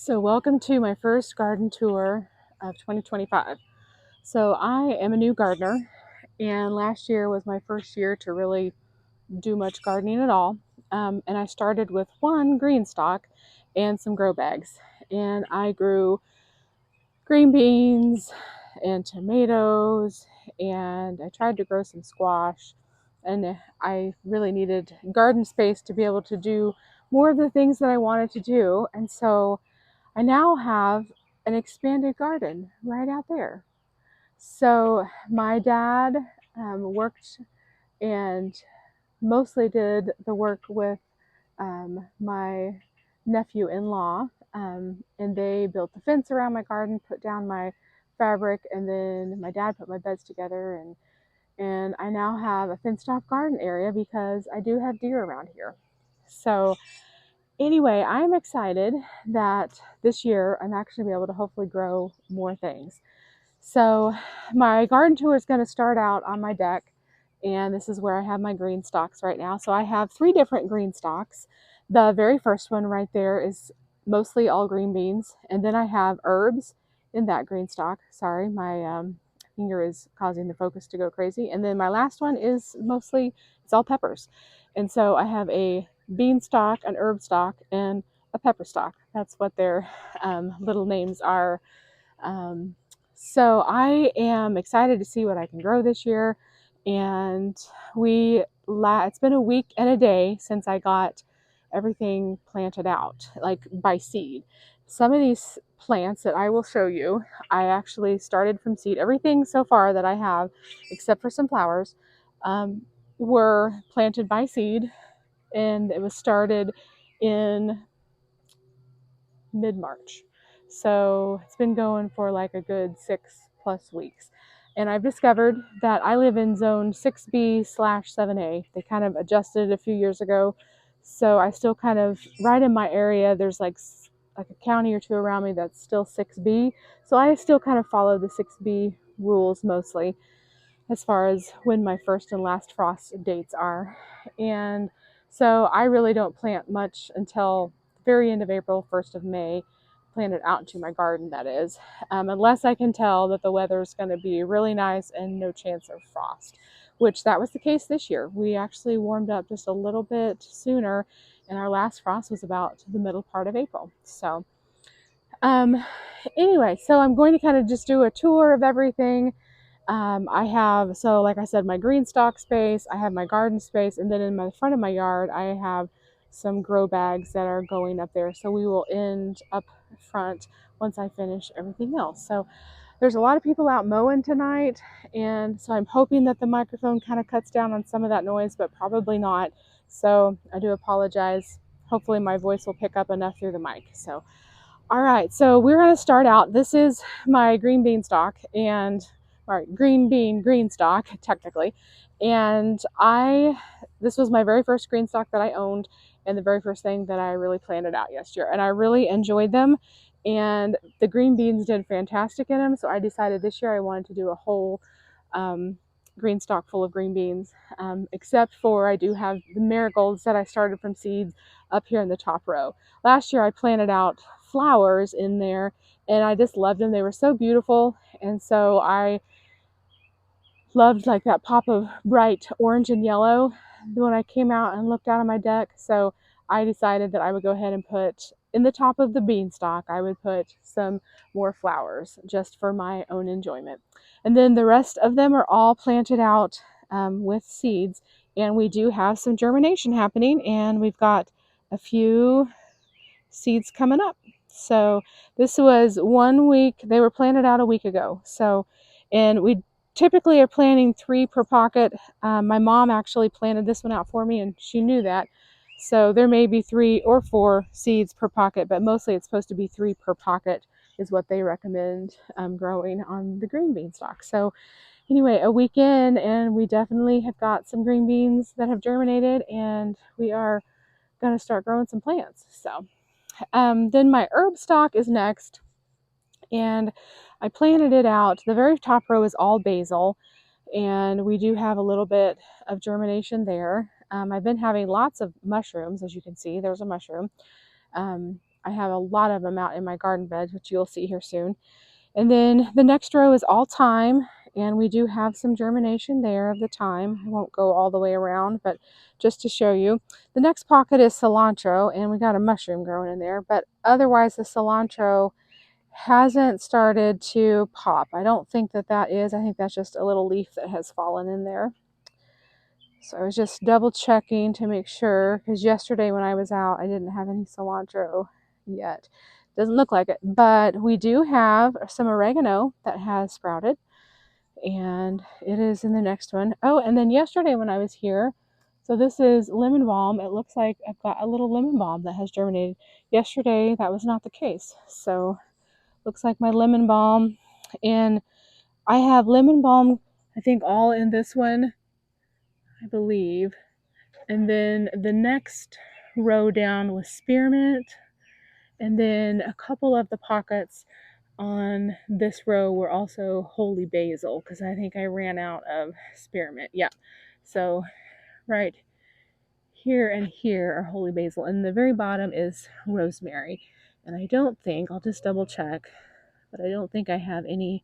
So, welcome to my first garden tour of 2025. So, I am a new gardener, and last year was my first year to really do much gardening at all. And I started with one green stalk and some grow bags, and I grew green beans and tomatoes, and I tried to grow some squash. And I really needed garden space to be able to do more of the things that I wanted to do. And so I now have an expanded garden right out there. So my dad worked and mostly did the work with my nephew-in-law, and they built the fence around my garden, put down my fabric, and then my dad put my beds together, and I now have a fenced-off garden area because I do have deer around here. So anyway, I'm excited that this year I'm actually be able to hopefully grow more things. So my garden tour is going to start out on my deck, and this is where I have my green stalks right now. So I have three different green stalks. The very first one right there is mostly all green beans, and then I have herbs in that green stalk. Sorry, my finger is causing the focus to go crazy. And then my last one is mostly it's all peppers, and so I have a bean stalk, an herb stalk, and a pepper stalk. That's what their little names are. Um, so I am excited to see what I can grow this year. And it's been a week and a day since I got everything planted out, like by seed. Some of these plants that I will show you, I actually started from seed. Everything so far that I have, except for some flowers, um, were planted by seed, and it was started in mid-March. So it's been going for like a good 6+ weeks. And I've discovered that I live in zone 6B/7A. They kind of adjusted it a few years ago. So I still kind of, right in my area, there's like a county or two around me that's still 6B. So I still kind of follow the 6B rules mostly as far as when my first and last frost dates are. And so I really don't plant much until the very end of April, 1st of May, plant it out into my garden, that is, unless I can tell that the weather is going to be really nice and no chance of frost, which that was the case this year. We actually warmed up just a little bit sooner, and our last frost was about the middle part of April. So um, anyway, so I'm going to kind of just do a tour of everything. I have, so like I said, my green stock space, I have my garden space, and then in the front of my yard, I have some grow bags that are going up there. So we will end up front once I finish everything else. So there's a lot of people out mowing tonight, and so I'm hoping that the microphone kind of cuts down on some of that noise, but probably not. So I do apologize. Hopefully my voice will pick up enough through the mic. So all right, so we're going to start out. This is my green bean stalk, and all right, green stalk technically. And this was my very first green stalk that I owned, and the very first thing that I really planted out yesterday. And I really enjoyed them, and the green beans did fantastic in them. So I decided this year I wanted to do a whole um, green stalk full of green beans, except for I do have the marigolds that I started from seeds up here in the top row. Last year I planted out flowers in there, and I just loved them. They were so beautiful, and so I loved like that pop of bright orange and yellow when I came out and looked out on my deck. So I decided that I would go ahead and put in the top of the beanstalk, I would put some more flowers just for my own enjoyment. And then the rest of them are all planted out with seeds, and we do have some germination happening, and we've got a few seeds coming up. So this was 1 week. They were planted out a week ago. So, and we typically are planting 3 per pocket. My mom actually planted this one out for me, and she knew that. So there may be 3 or 4 seeds per pocket, but mostly it's supposed to be 3 per pocket is what they recommend growing on the green bean stalk. So anyway, a week in, and we definitely have got some green beans that have germinated, and we are going to start growing some plants. So then my herb stock is next, and I planted it out. The very top row is all basil, and we do have a little bit of germination there. I've been having lots of mushrooms, as you can see. There's a mushroom. I have a lot of them out in my garden beds, which you'll see here soon. And then the next row is all thyme, and we do have some germination there of the thyme. I won't go all the way around, but just to show you. The next pocket is cilantro, and we got a mushroom growing in there, but otherwise the cilantro hasn't started to pop. I don't think that that is. I think that's just a little leaf that has fallen in there. So I was just double checking to make sure, because yesterday when I was out, I didn't have any cilantro yet. Doesn't look like it, but we do have some oregano that has sprouted, and it is in the next one. Oh, and then yesterday when I was here, so this is lemon balm. It looks like I've got a little lemon balm that has germinated. Yesterday, that was not the case. So looks like my lemon balm, and I have lemon balm, I think all in this one, I believe. And then the next row down was spearmint. And then a couple of the pockets on this row were also holy basil, because I think I ran out of spearmint. Yeah. So right here and here are holy basil. And the very bottom is rosemary. And I don't think, I'll just double check, but I don't think I have any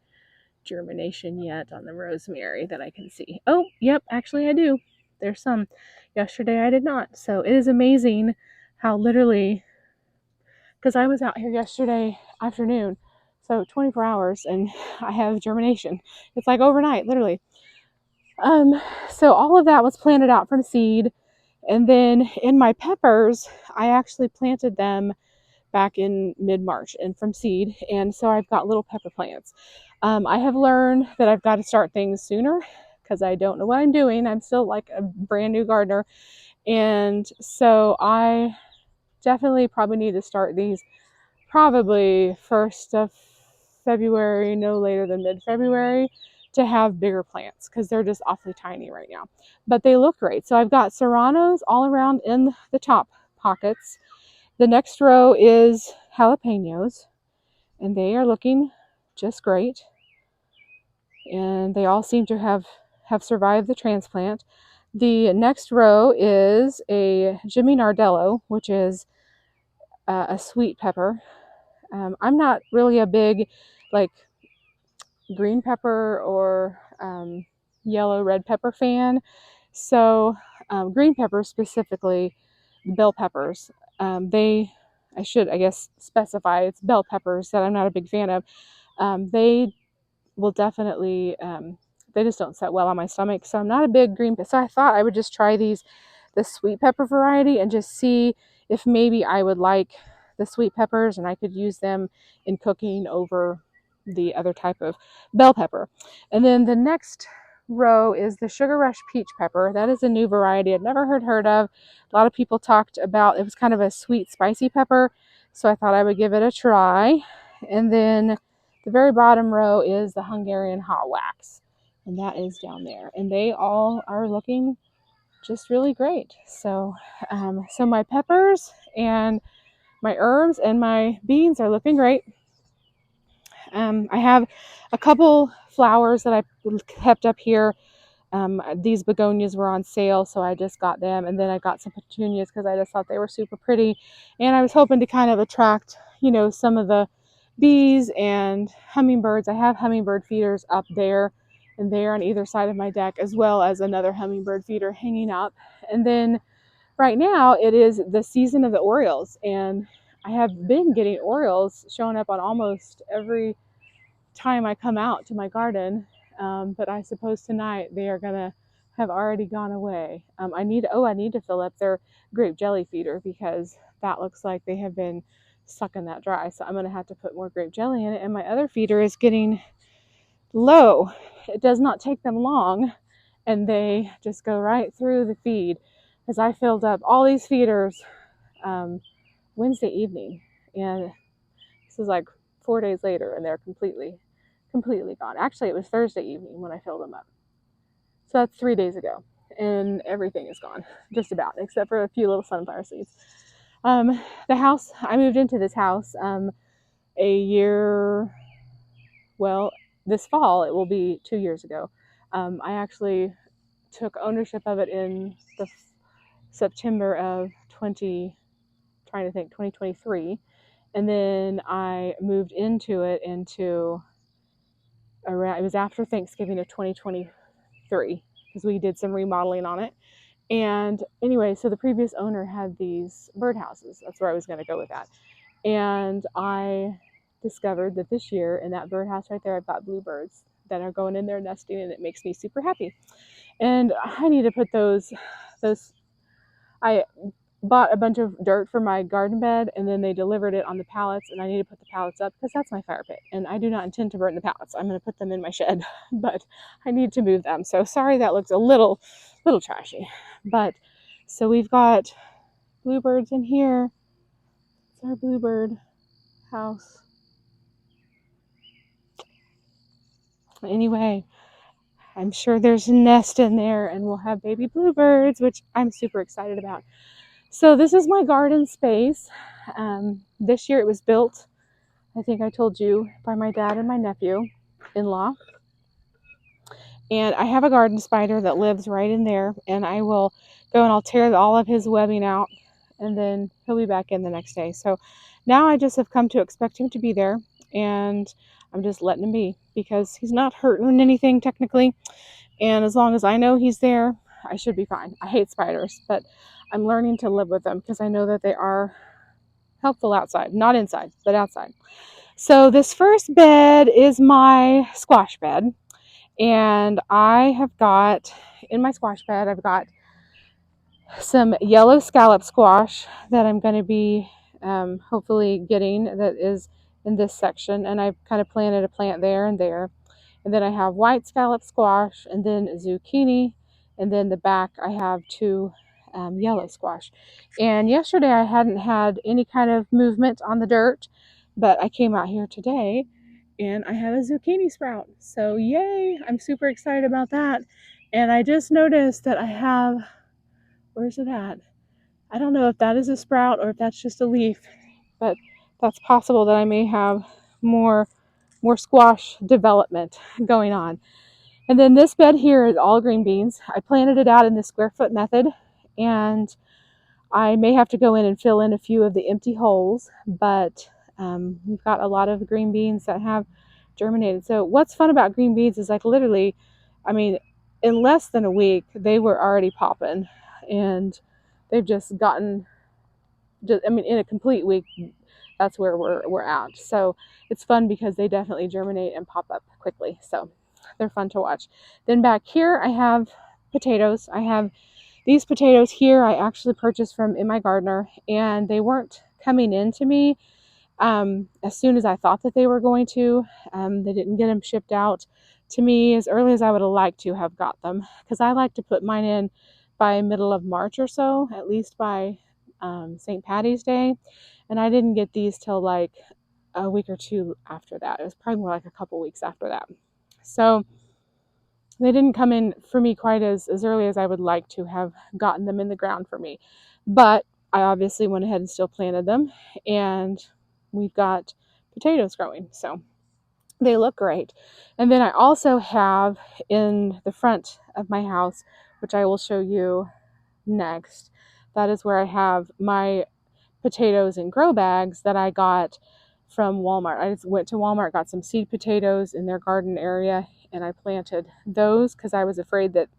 germination yet on the rosemary that I can see. Oh, yep, actually I do. There's some. Yesterday I did not. So it is amazing how literally, because I was out here yesterday afternoon, so 24 hours, and I have germination. It's like overnight, literally. So all of that was planted out from seed, and then in my peppers, I actually planted them back in mid-March and from seed, and so I've got little pepper plants. I have learned that I've got to start things sooner because I don't know what I'm doing. I'm still like a brand new gardener, and so I definitely probably need to start these probably 1st of February, no later than mid-February, to have bigger plants because they're just awfully tiny right now. But they look great. So I've got serranos all around in the top pockets. The next row is jalapenos, and they are looking just great. And they all seem to have survived the transplant. The next row is a Jimmy Nardello, which is a sweet pepper. I'm not really a big like green pepper or yellow red pepper fan. So green peppers specifically, bell peppers, I should, I guess, specify it's bell peppers that I'm not a big fan of. They will definitely, they just don't set well on my stomach. So I'm not a big green pepper. So I thought I would just try the sweet pepper variety and just see if maybe I would like the sweet peppers and I could use them in cooking over the other type of bell pepper. And then the next row is the Sugar Rush peach pepper. That is a new variety I'd never heard of. A lot of people talked about it was kind of a sweet, spicy pepper. So I thought I would give it a try. And then the very bottom row is the Hungarian hot wax. And that is down there. And they all are looking just really great. So, so my peppers and my herbs and my beans are looking great. I have a couple flowers that I kept up here. These begonias were on sale, so I just got them. And then I got some petunias because I just thought they were super pretty. And I was hoping to kind of attract, some of the bees and hummingbirds. I have hummingbird feeders up there and there on either side of my deck, as well as another hummingbird feeder hanging up. And then right now it is the season of the Orioles, and I have been getting Orioles showing up on almost every time I come out to my garden. But I suppose tonight they are gonna have already gone away. I need to fill up their grape jelly feeder because that looks like they have been sucking that dry. So I'm gonna have to put more grape jelly in it. And my other feeder is getting low. It does not take them long, and they just go right through the feed. As I filled up all these feeders Wednesday evening, and this is like 4 days later, and they're completely gone. Actually, it was Thursday evening when I filled them up. So that's 3 days ago, and everything is gone, just about, except for a few little sunflower seeds. The house, I moved into this house a year, well, this fall, it will be 2 years ago. I actually took ownership of it in the September of 2023. And then I moved into it it was after Thanksgiving of 2023 because we did some remodeling on it. And anyway, so the previous owner had these birdhouses. That's where I was going to go with that. And I discovered that this year in that birdhouse right there, I've got bluebirds that are going in there nesting, and it makes me super happy. And I need to put those. I bought a bunch of dirt for my garden bed, and then they delivered it on the pallets, and I need to put the pallets up because that's my fire pit, and I do not intend to burn the pallets. I'm going to put them in my shed, but I need to move them. So sorry that looks a little trashy, but so we've got bluebirds in here. It's our bluebird house. Anyway, I'm sure there's a nest in there, and we'll have baby bluebirds, which I'm super excited about. So this is my garden space. This year it was built, I think I told you, by my dad and my nephew-in-law. And I have a garden spider that lives right in there, and I will go and I'll tear all of his webbing out, and then he'll be back in the next day. So now I just have come to expect him to be there, and I'm just letting him be because he's not hurting anything technically. And as long as I know he's there, I should be fine. I hate spiders, but I'm learning to live with them because I know that they are helpful outside, not inside, but outside. So this first bed is my squash bed, and I have got in my squash bed, I've got some yellow scallop squash that I'm going to be hopefully getting, that is in this section, and I've kind of planted a plant there and there. And then I have white scallop squash, and then zucchini, and then the back I have two yellow squash. And yesterday I hadn't had any kind of movement on the dirt, but I came out here today and I have a zucchini sprout. So yay, I'm super excited about that. And I just noticed that I have, where's it at? I don't know if that is a sprout or if that's just a leaf, but that's possible that I may have more squash development going on. And then this bed here is all green beans. I planted it out in the square foot method, and I may have to go in and fill in a few of the empty holes, but we've got a lot of green beans that have germinated. So what's fun about green beans is, like, literally, I mean, in less than a week, they were already popping, and they've just gotten, in a complete week, that's where we're at. So it's fun because they definitely germinate and pop up quickly. So they're fun to watch. Then back here I have potatoes. I have these potatoes here I actually purchased from In My Gardener, and they weren't coming in to me as soon as I thought that they were going to. They didn't get them shipped out to me as early as I would have liked to have got them, because I like to put mine in by middle of March or so, at least by St. Patty's Day. And I didn't get these till like a week or two after that. It was probably more like a couple weeks after that. So they didn't come in for me quite as early as I would like to have gotten them in the ground for me. But I obviously went ahead and still planted them, and we've got potatoes growing. So they look great. And then I also have in the front of my house, which I will show you next, that is where I have my potatoes in grow bags that I got from Walmart. I just went to Walmart, got some seed potatoes in their garden area, and I planted those because I was afraid that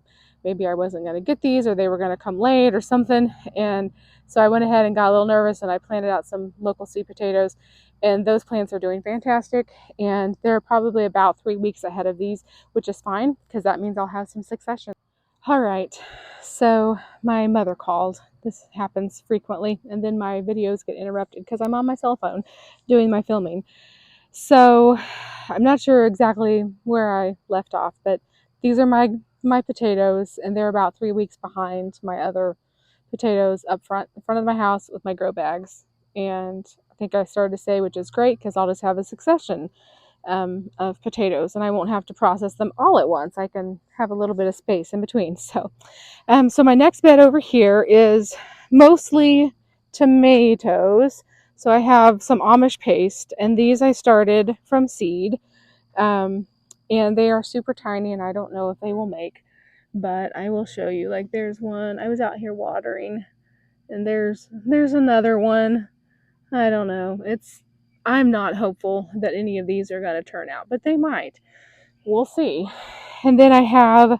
maybe I wasn't going to get these or they were going to come late or something. And so I went ahead and got a little nervous, and I planted out some local seed potatoes, and those plants are doing fantastic. And they're probably about 3 weeks ahead of these, which is fine because that means I'll have some succession. All right, so my mother called. This happens frequently, and then my videos get interrupted because I'm on my cell phone doing my filming. So I'm not sure exactly where I left off, but these are my potatoes, and they're about 3 weeks behind my other potatoes up front, in front of my house with my grow bags. And I think I started to say, which is great because I'll just have a succession of potatoes, and I won't have to process them all at once. I can have a little bit of space in between. So my next bed over here is mostly tomatoes. So I have some Amish paste, and these I started from seed, and they are super tiny, and I don't know if they will make, but I will show you. Like, there's one. I was out here watering, and there's another one. I don't know. I'm not hopeful that any of these are going to turn out, but they might. We'll see. And then I have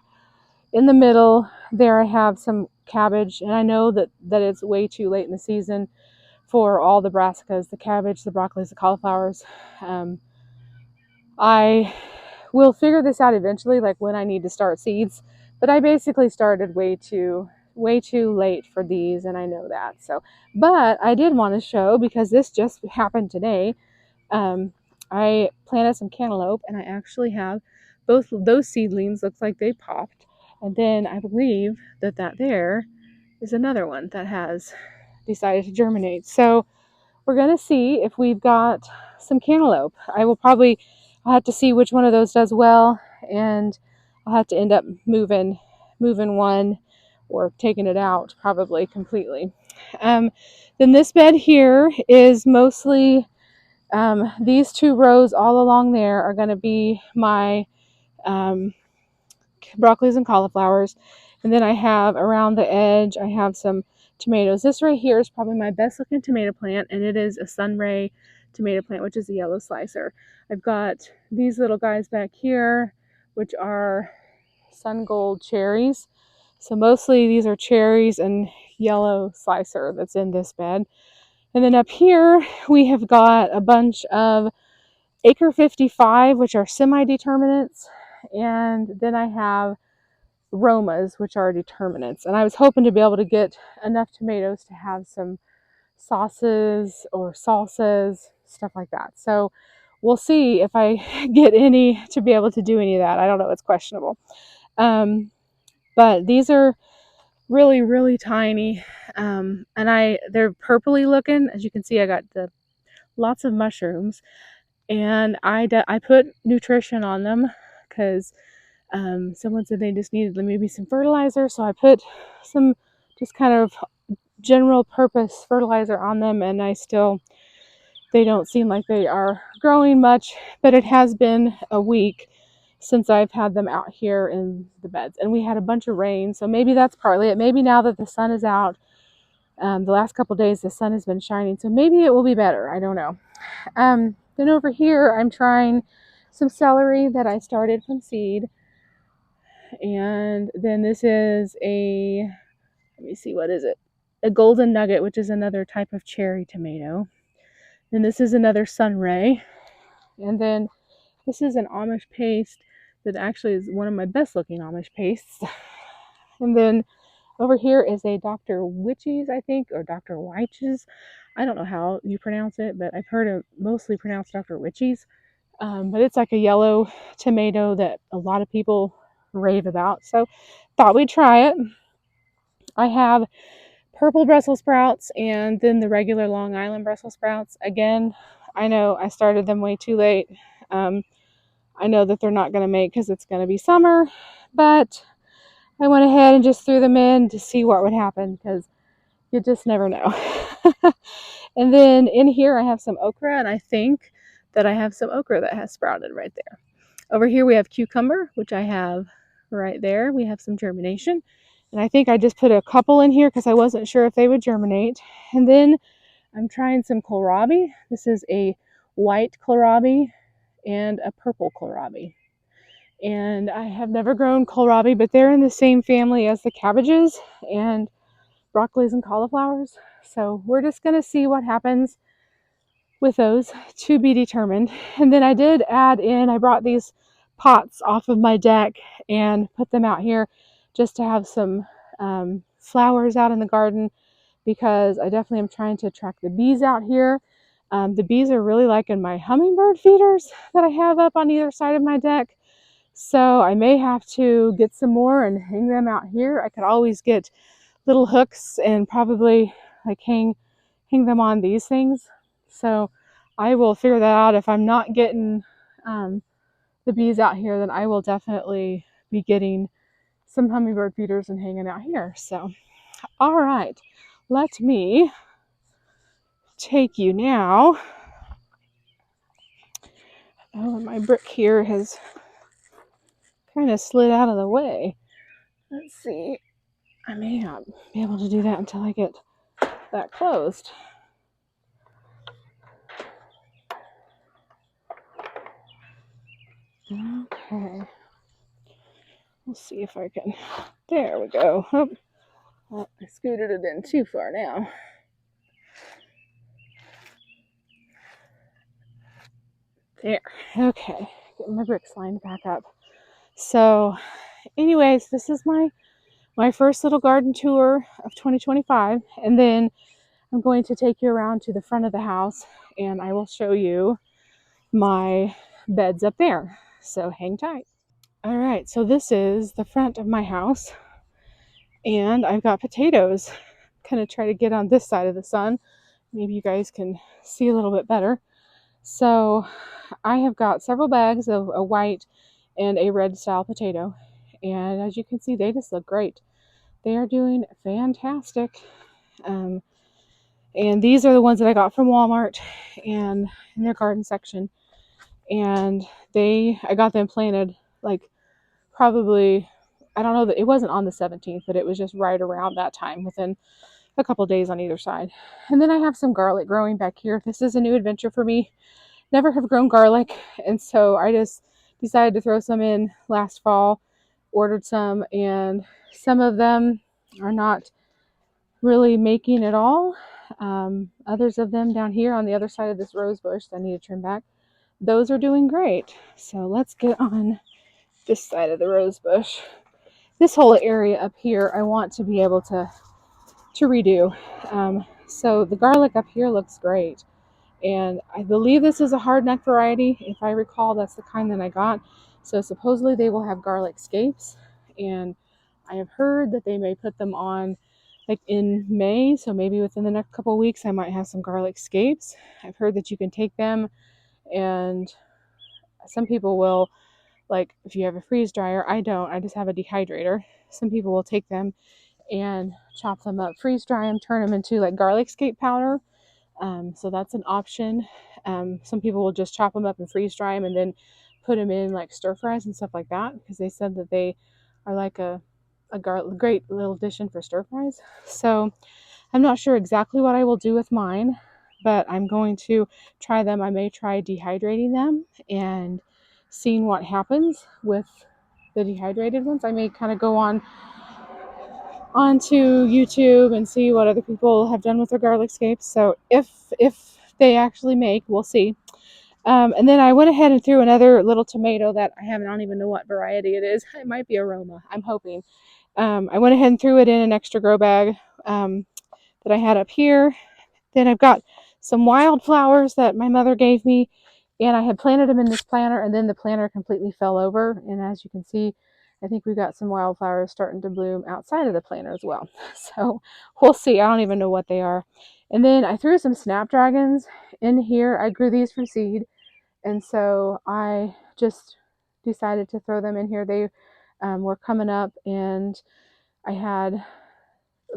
in the middle there, I have some cabbage, and I know that it's way too late in the season for all the brassicas, the cabbage, the broccolis, the cauliflowers. I will figure this out eventually, like when I need to start seeds. But I basically started way too late for these, and I know that. So, but I did want to show, because this just happened today. I planted some cantaloupe, and I actually have both of those seedlings. Looks like they popped, and then I believe that there is another one that has decided to germinate. So we're going to see if we've got some cantaloupe. I'll have to see which one of those does well, and I'll have to end up moving one or taking it out probably completely. Then this bed here is mostly these two rows all along there are going to be my broccolis and cauliflowers. And then I have around the edge, I have some tomatoes. This right here is probably my best looking tomato plant, and it is a Sunray tomato plant, which is a yellow slicer. I've got these little guys back here, which are sun gold cherries. So mostly these are cherries and yellow slicer that's in this bed. And then up here, we have got a bunch of Acre 55, which are semi-determinants. And then I have Romas, which are determinants. And I was hoping to be able to get enough tomatoes to have some sauces or salsas, stuff like that. So we'll see if I get any to be able to do any of that. I don't know. It's questionable. But these are really, really tiny. And they're purpley looking. As you can see, I got lots of mushrooms. And I put nutrition on them because someone said they just needed maybe some fertilizer. So I put some just kind of general purpose fertilizer on them, and they don't seem like they are growing much, but it has been a week since I've had them out here in the beds, and we had a bunch of rain, so maybe that's partly it. Maybe now that the sun is out, the last couple of days the sun has been shining, so maybe it will be better. I don't know. Then over here I'm trying some celery that I started from seed, and then this is let me see, what is it? A golden nugget, which is another type of cherry tomato. And this is another Sunray. And then this is an Amish paste that actually is one of my best looking Amish pastes. And then over here is a Dr. Witches, I think, or Dr. Weiches. I don't know how you pronounce it, but I've heard it mostly pronounced Dr. Witches. But it's like a yellow tomato that a lot of people rave about. So thought we'd try it. I have purple Brussels sprouts and then the regular Long Island Brussels sprouts. Again, I know I started them way too late. I know that they're not going to make because it's going to be summer, but I went ahead and just threw them in to see what would happen because you just never know. And then in here I have some okra, and I think that I have some okra that has sprouted right there. Over here we have cucumber, which I have right there. We have some germination. And I think I just put a couple in here because I wasn't sure if they would germinate. And then I'm trying some kohlrabi. This is a white kohlrabi and a purple kohlrabi. And I have never grown kohlrabi, but they're in the same family as the cabbages and broccolis and cauliflowers. So we're just going to see what happens with those, to be determined. And then I did add in, I brought these pots off of my deck and put them out here just to have some flowers out in the garden, because I definitely am trying to attract the bees out here. The bees are really liking my hummingbird feeders that I have up on either side of my deck. So I may have to get some more and hang them out here. I could always get little hooks and probably like hang them on these things. So I will figure that out. If I'm not getting the bees out here, then I will definitely be getting some hummingbird feeders and hanging out here. So, all right, let me take you now. Oh, my brick here has kind of slid out of the way. Let's see. I may not be able to do that until I get that closed. Okay. We'll see if I can. There we go. Oh, I scooted it in too far now. There. Okay. Getting my bricks lined back up. So, anyways, this is my first little garden tour of 2025, and then I'm going to take you around to the front of the house, and I will show you my beds up there. So hang tight. All right. So this is the front of my house, and I've got potatoes. Kind of try to get on this side of the sun. Maybe you guys can see a little bit better. So I have got several bags of a white and a red style potato. And as you can see, they just look great. They are doing fantastic. Um, and these are the ones that I got from Walmart and in their garden section. And I got them planted like probably, I don't know, that it wasn't on the 17th, but it was just right around that time within a couple days on either side. And then I have some garlic growing back here. This is a new adventure for me. Never have grown garlic, and so I just decided to throw some in last fall. Ordered some, and some of them are not really making at all. Others of them down here on the other side of this rose bush that I need to trim back, those are doing great. So let's get on this side of the rose bush. This whole area up here I want to be able to redo. So the garlic up here looks great. And I believe this is a hardneck variety. If I recall, that's the kind that I got. So supposedly they will have garlic scapes. And I have heard that they may put them on like in May. So maybe within the next couple of weeks, I might have some garlic scapes. I've heard that you can take them, and some people will, like if you have a freeze dryer, I don't, I just have a dehydrator. Some people will take them and chop them up, freeze dry them, turn them into like garlic scape powder. So that's an option. Some people will just chop them up and freeze dry them and then put them in like stir fries and stuff like that, because they said that they are like a great little addition for stir fries. So I'm not sure exactly what I will do with mine, but I'm going to try them. I may try dehydrating them and seeing what happens with the dehydrated ones. I may kind of go onto YouTube and see what other people have done with their garlic scapes. So if they actually make, we'll see. And then I went ahead and threw another little tomato that I don't even know what variety it is. It might be Aroma, I'm hoping. I went ahead and threw it in an extra grow bag that I had up here. Then I've got some wildflowers that my mother gave me, and I had planted them in this planter, and then the planter completely fell over. And as you can see, I think we've got some wildflowers starting to bloom outside of the planter as well. So we'll see. I don't even know what they are. And then I threw some snapdragons in here. I grew these from seed, and so I just decided to throw them in here. They were coming up, and I had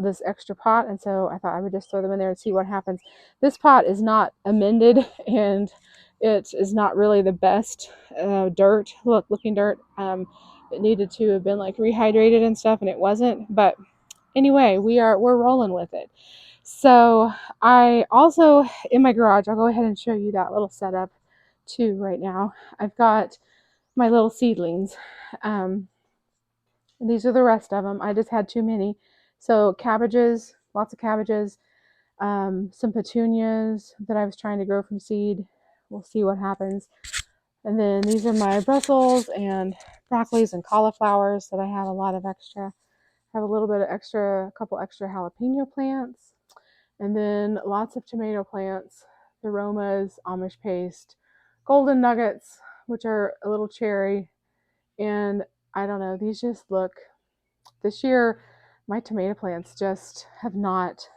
this extra pot, and so I thought I would just throw them in there and see what happens. This pot is not amended, and it is not really the best looking dirt. It needed to have been like rehydrated and stuff, and it wasn't. But anyway, we're rolling with it. So I also, in my garage, I'll go ahead and show you that little setup too right now. I've got my little seedlings. These are the rest of them. I just had too many. So cabbages, lots of cabbages, some petunias that I was trying to grow from seed. We'll see what happens. And then these are my Brussels and broccolis and cauliflowers that I have a lot of extra. I have a little bit of extra, a couple extra jalapeno plants, and then lots of tomato plants, the Romas, Amish paste, golden nuggets, which are a little cherry, and I don't know, these just look, this year my tomato plants just have not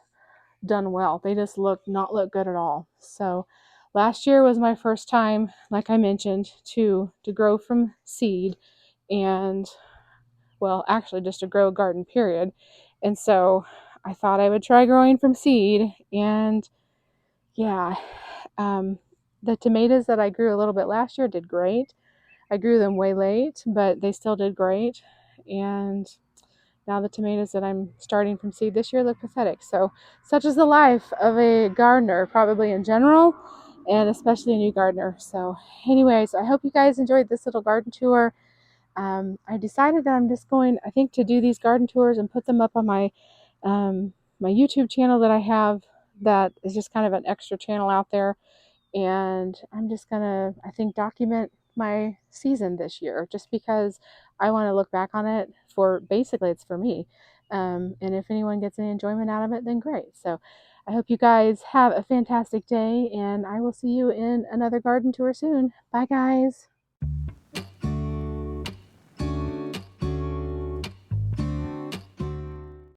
done well. They just not look good at all. So last year was my first time, like I mentioned, to grow from seed, and well, actually just to grow a garden period. And so I thought I would try growing from seed, and yeah, the tomatoes that I grew a little bit last year did great. I grew them way late, but they still did great. And now the tomatoes that I'm starting from seed this year look pathetic. So such is the life of a gardener, probably in general. and especially a new gardener. So anyways, I hope you guys enjoyed this little garden tour. I decided that I'm just going, I think, to do these garden tours and put them up on my YouTube channel that I have, that is just kind of an extra channel out there. And I'm just gonna, I think, document my season this year, just because I want to look back on it, for basically it's for me. And if anyone gets any enjoyment out of it, then great. So I hope you guys have a fantastic day, and I will see you in another garden tour soon. Bye, guys.